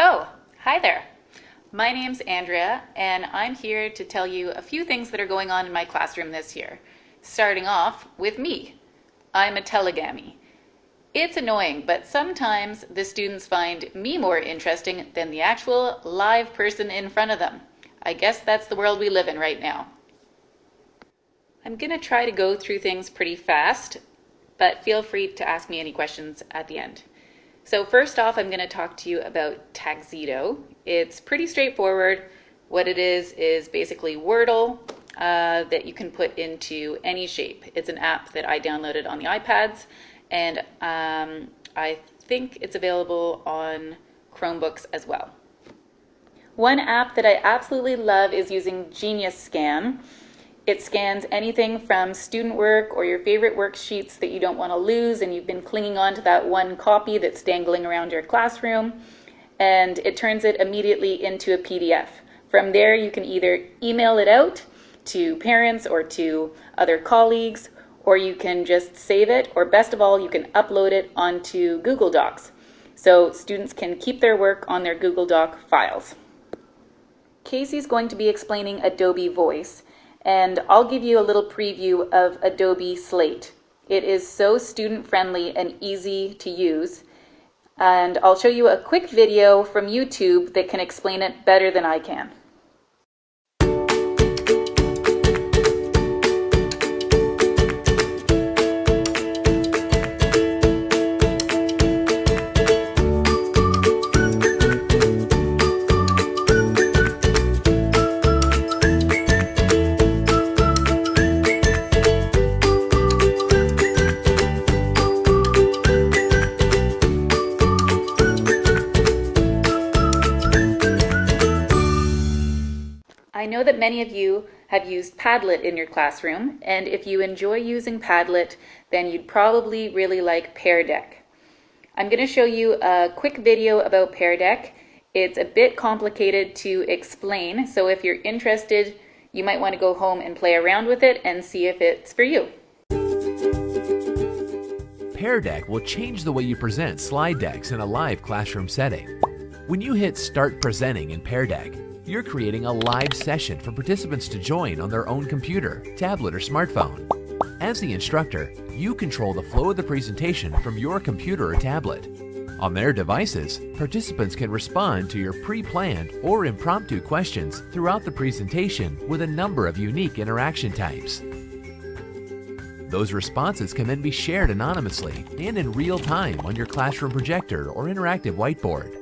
Oh, hi there. My name's Andrea, and I'm here to tell you a few things that are going on in my classroom this year. Starting off with me. I'm a telegami. It's annoying, but sometimes the students find me more interesting than the actual live person in front of them. I guess that's the world we live in right now. I'm going to try to go through things pretty fast, but feel free to ask me any questions at the end. So first off, I'm going to talk to you about Taxito. It's pretty straightforward. What it is basically Wordle that you can put into any shape. It's an app that I downloaded on the iPads, and I think it's available on Chromebooks as well. One app that I absolutely love is using Genius Scan. It scans anything from student work or your favorite worksheets that you don't want to lose and you've been clinging on to that one copy that's dangling around your classroom, and it turns it immediately into a PDF. From there, you can either email it out to parents or to other colleagues, or you can just save it, or best of all, you can upload it onto Google Docs. So students can keep their work on their Google Doc files. Casey's going to be explaining Adobe Voice, and I'll give you a little preview of Adobe Slate. It is so student-friendly and easy to use, and I'll show you a quick video from YouTube that can explain it better than I can. I know that many of you have used Padlet in your classroom, and if you enjoy using Padlet, then you'd probably really like Pear Deck. I'm going to show you a quick video about Pear Deck. It's a bit complicated to explain, so if you're interested, you might want to go home and play around with it and see if it's for you. Pear Deck will change the way you present slide decks in a live classroom setting. When you hit Start Presenting in Pear Deck, you're creating a live session for participants to join on their own computer, tablet, or smartphone. As the instructor, you control the flow of the presentation from your computer or tablet. On their devices, participants can respond to your pre-planned or impromptu questions throughout the presentation with a number of unique interaction types. Those responses can then be shared anonymously and in real time on your classroom projector or interactive whiteboard.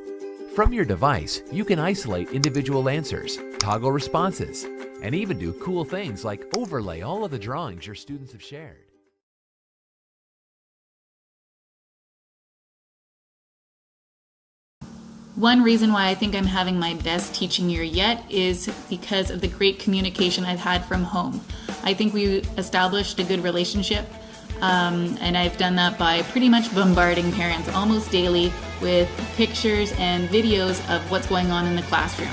From your device, you can isolate individual answers, toggle responses, and even do cool things like overlay all of the drawings your students have shared. One reason why I think I'm having my best teaching year yet is because of the great communication I've had from home. I think we established a good relationship, and I've done that by pretty much bombarding parents almost daily with pictures and videos of what's going on in the classroom.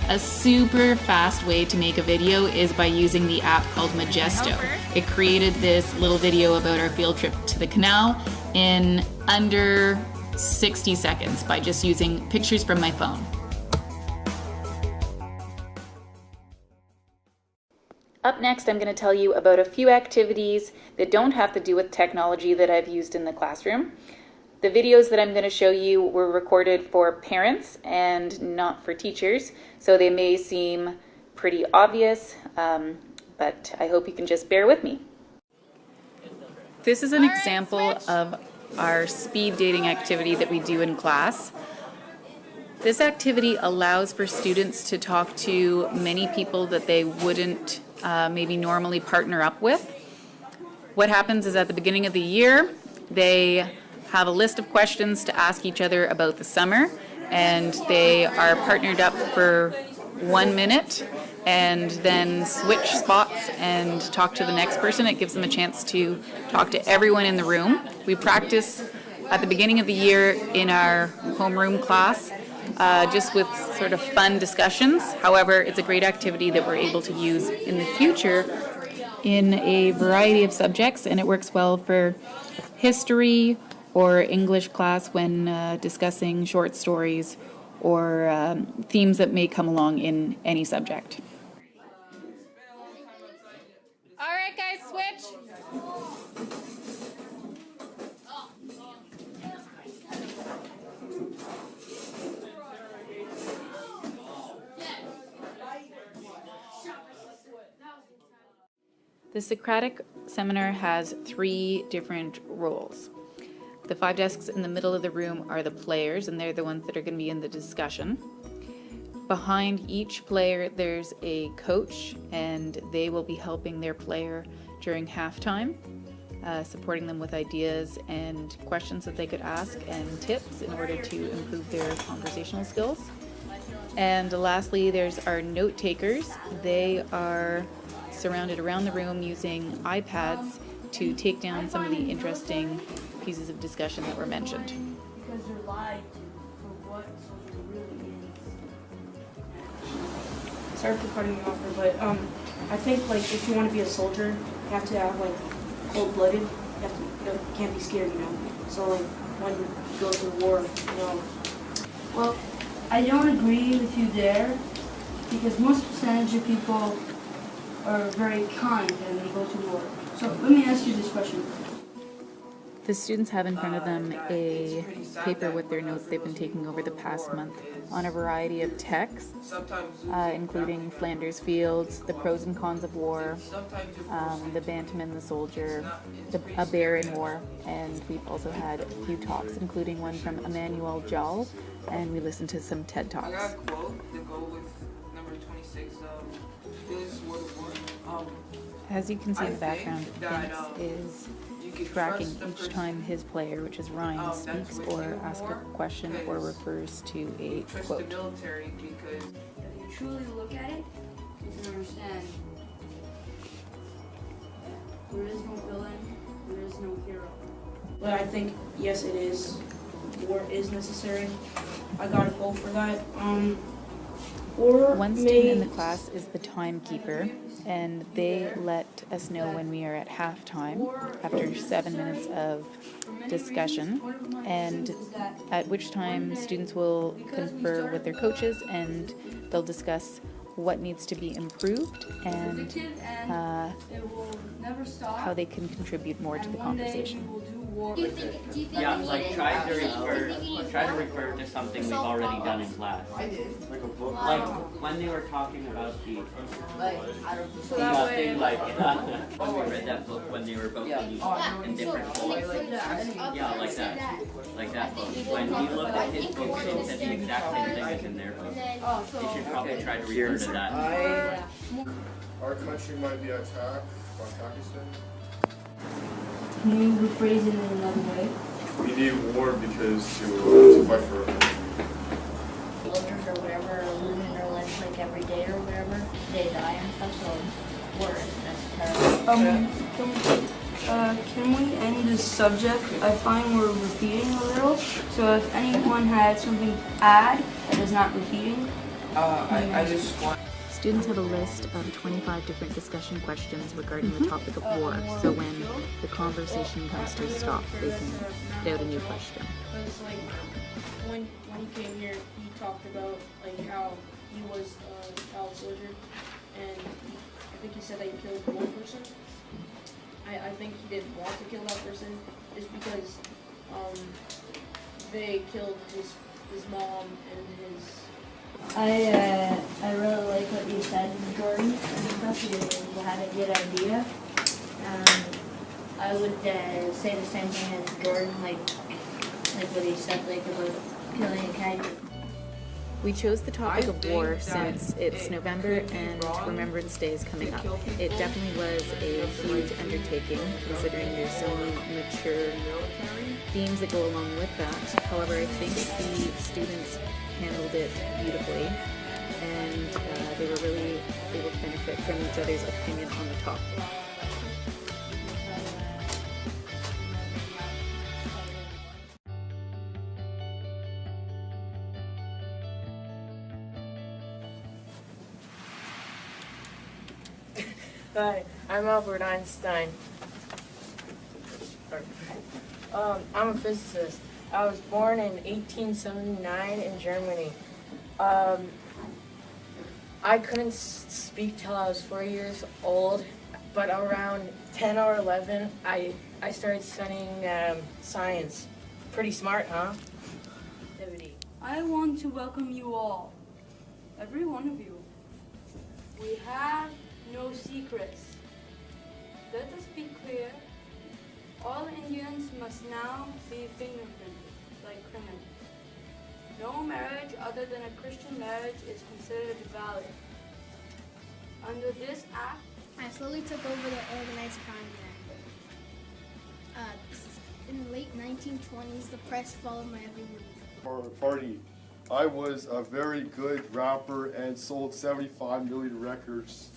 A super fast way to make a video is by using the app called Majesto. It created this little video about our field trip to the canal in under 60 seconds by just using pictures from my phone. Up next, I'm going to tell you about a few activities that don't have to do with technology that I've used in the classroom. The videos that I'm going to show you were recorded for parents and not for teachers, so they may seem pretty obvious, but I hope you can just bear with me. This is an example of our speed dating activity that we do in class. This activity allows for students to talk to many people that they wouldn't maybe normally partner up with. What happens is at the beginning of the year, they have a list of questions to ask each other about the summer, and they are partnered up for 1 minute and then switch spots and talk to the next person. It gives them a chance to talk to everyone in the room. We practice at the beginning of the year in our homeroom class, just with sort of fun discussions. However, it's a great activity that we're able to use in the future in a variety of subjects, and it works well for history or English class when discussing short stories or themes that may come along in any subject. All right, guys, switch. The Socratic seminar has 3 different roles. The 5 desks in the middle of the room are the players, and they're the ones that are going to be in the discussion. Behind each player, there's a coach, and they will be helping their player during halftime, supporting them with ideas and questions that they could ask and tips in order to improve their conversational skills. And lastly, there's our note takers. They are surrounded around the room using iPads to take down some of the interesting pieces of discussion that were mentioned. Because they're lied to for what soldier really is. Sorry for cutting you off here, but I think like if you want to be a soldier, you have to have like cold-blooded. You have to, you can't be scared, you know. So like when you go to war, you know. Well, I don't agree with you there, because most percentage of people are very kind and they go to war. So let me ask you this question. The students have in front of them a paper with their notes they've been taking over the past month on a variety of texts, including Flanders Fields, the pros and cons of war, the Bantam the soldier, a bear in war, and we've also had a few talks, including one from Emmanuel Jal, and we listened to some TED Talks. I got a quote that go with number 26 Feelings Word of War. As you can see in the background, Vince is tracking each time his player, which is Ryan, speaks or asks a question or refers to a quote. The military because If you truly look at it, you can understand there is no villain, there is no hero. But I think yes, it is. War is necessary. I gotta go for that. Or One student in the class is the timekeeper, and they let us know when we are at halftime after 7 minutes of discussion, and at which time students will confer with their coaches and they'll discuss what needs to be improved and It will never stop. how they can contribute more to the One day we conversation. will do war. Do you think Yeah, you like would? try to Do you refer think you to something we've already done in class. Like when they were talking about the thing, like when we read that book when they were both in different books. Yeah, like that book. When he looked at his book and it said the exact same thing as in their book, you should probably try to refer to that. Our country might be attacked by Pakistan. Can you rephrase it in another way? We need war because to fight for our country. Soldiers or whatever are losing their lives like every day or whatever. They die and stuff, so war is necessary. Can we end this subject? I find we're repeating a little. So if anyone had something to add that is not repeating, I just want. Students have a list of 25 different discussion questions regarding the topic of war, so when the conversation comes to a stop, they can put out a new question. Because like when he came here, he talked about like how he was a child soldier, and I think he said that he killed one person. I think he didn't want to kill that person just because they killed his mom and his. I really like what you said, Jordan, and stuff. You had a good idea. I would say the same thing as Jordan, like what he said, like about killing a cat. We chose the topic of war since it's November and Remembrance Day is coming up. It definitely was a huge undertaking considering there's so many mature themes that go along with that. However, I think the students handled it beautifully and they were really able to benefit from each other's opinion on the topic. Hi, I'm Albert Einstein. I'm a physicist. I was born in 1879 in Germany. I couldn't speak till I was 4 years old, but around 10 or 11, I started studying science. Pretty smart, huh? I want to welcome you all, every one of you. We have no secrets. Let us be clear. All Indians must now be fingerprinted like criminals. No marriage other than a Christian marriage is considered valid. Under this act, I slowly took over the organized crime there. In the late 1920s, the press followed my every move. For a party, I was a very good rapper and sold 75 million records.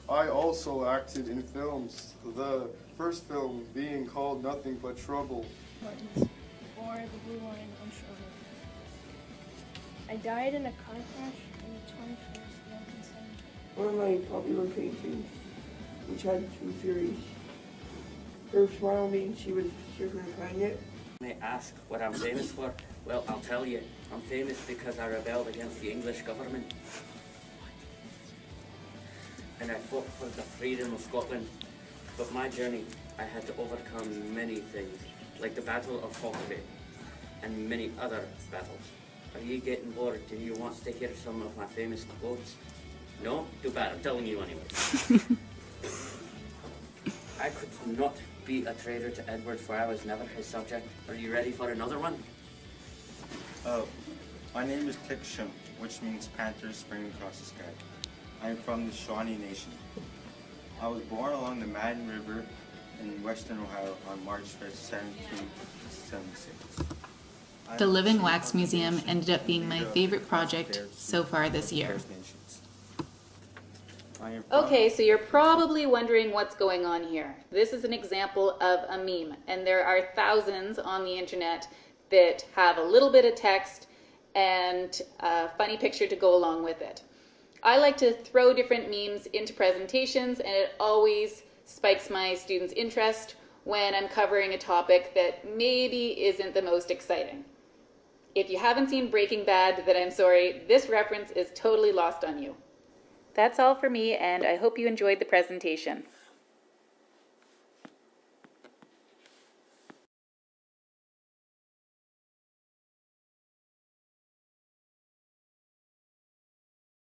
I also acted in films, the first film being called Nothing But Trouble. Buttons, or The Blue Line on Shoulder. I died in a car crash on the 21st, 1970. One of my popular paintings, which had two theories. Her smile means she was super kind yet. May ask what I'm famous for? Well, I'll tell you. I'm famous because I rebelled against the English government. And I fought for the freedom of Scotland. But my journey, I had to overcome many things, like the Battle of Hawke's Bay and many other battles. Are you getting bored? Do you want to hear some of my famous quotes? No? Too bad, I'm telling you anyway. I could not be a traitor to Edward, for I was never his subject. Are you ready for another one? My name is Klikshim, which means Panthers springing across the sky. I am from the Shawnee Nation. I was born along the Madden River in western Ohio on March 5th, 1776. The Living Wax Museum ended up being my favorite project so far this year. Okay, so you're probably wondering what's going on here. This is an example of a meme, and there are thousands on the internet that have a little bit of text and a funny picture to go along with it. I like to throw different memes into presentations, and it always spikes my students' interest when I'm covering a topic that maybe isn't the most exciting. If you haven't seen Breaking Bad, then I'm sorry, this reference is totally lost on you. That's all for me, and I hope you enjoyed the presentation.